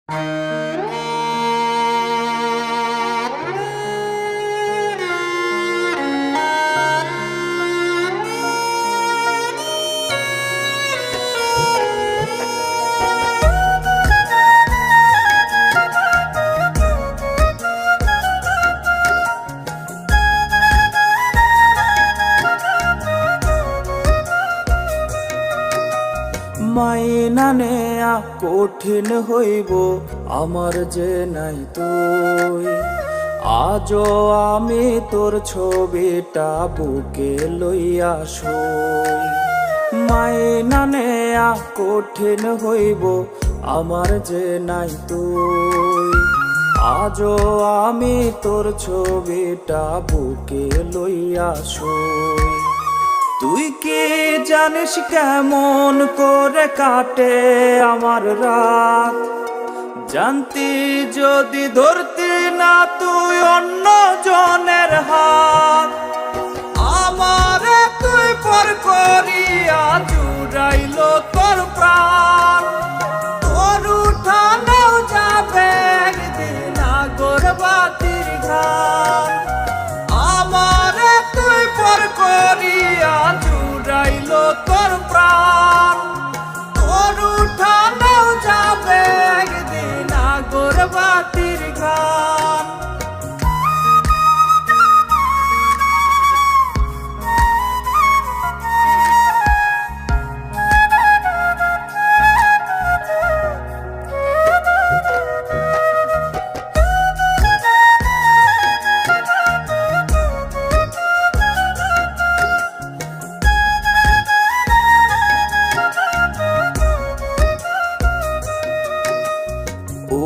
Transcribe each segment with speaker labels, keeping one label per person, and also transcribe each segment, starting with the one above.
Speaker 1: মাইনা নেয়া কঠিন হইব আমার যে নাই তুই। আজও আমি তোর ছবিটা বুকে লইয়া শুই। মাইনা নেয়া কঠিন হইব আমার যে নাই তুই। আজও আমি তোর ছবিটা বুকে লইয়া শুই। তুই কি জানিস কেমন করে কাটে আমার রাত? জানতি যদি ধরতি না তুই অন্য জনের হাত। আমারে তুই পর করিয়া জুড়াইল তোর প্রাণ। তোর উঠানেও যাবে একদিন আগরবাতির ঘাট। আমারে তুই পর করিয়া জুড়াইল তোর প্রাণ। তোর উঠানেও যাবে একদিন আগরবাতির ঘাট।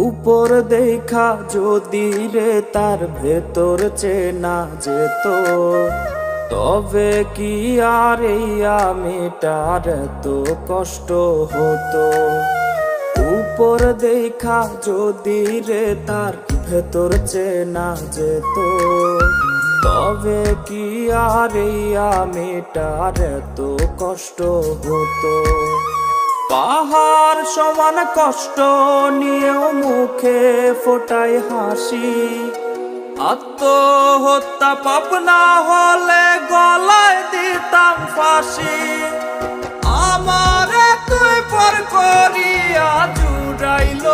Speaker 1: উপর দেখা যদি রে তার ভেতর চেনা যেত, তবে কি আর এই আমিটার এত কষ্ট হতো। উপর দেখা যদি রে তার ভেতর চেনা যেত, তবে কি আর এই আমিটার এত কষ্ট হতো। পাহাড় সমান কষ্ট নিয়েও মুখে ফোটাই হাসি। আত্মহত্যা পাপ না হলে গলায় দিতাম ফাঁসি। আমারে তুই পর করিয়া জুড়াইল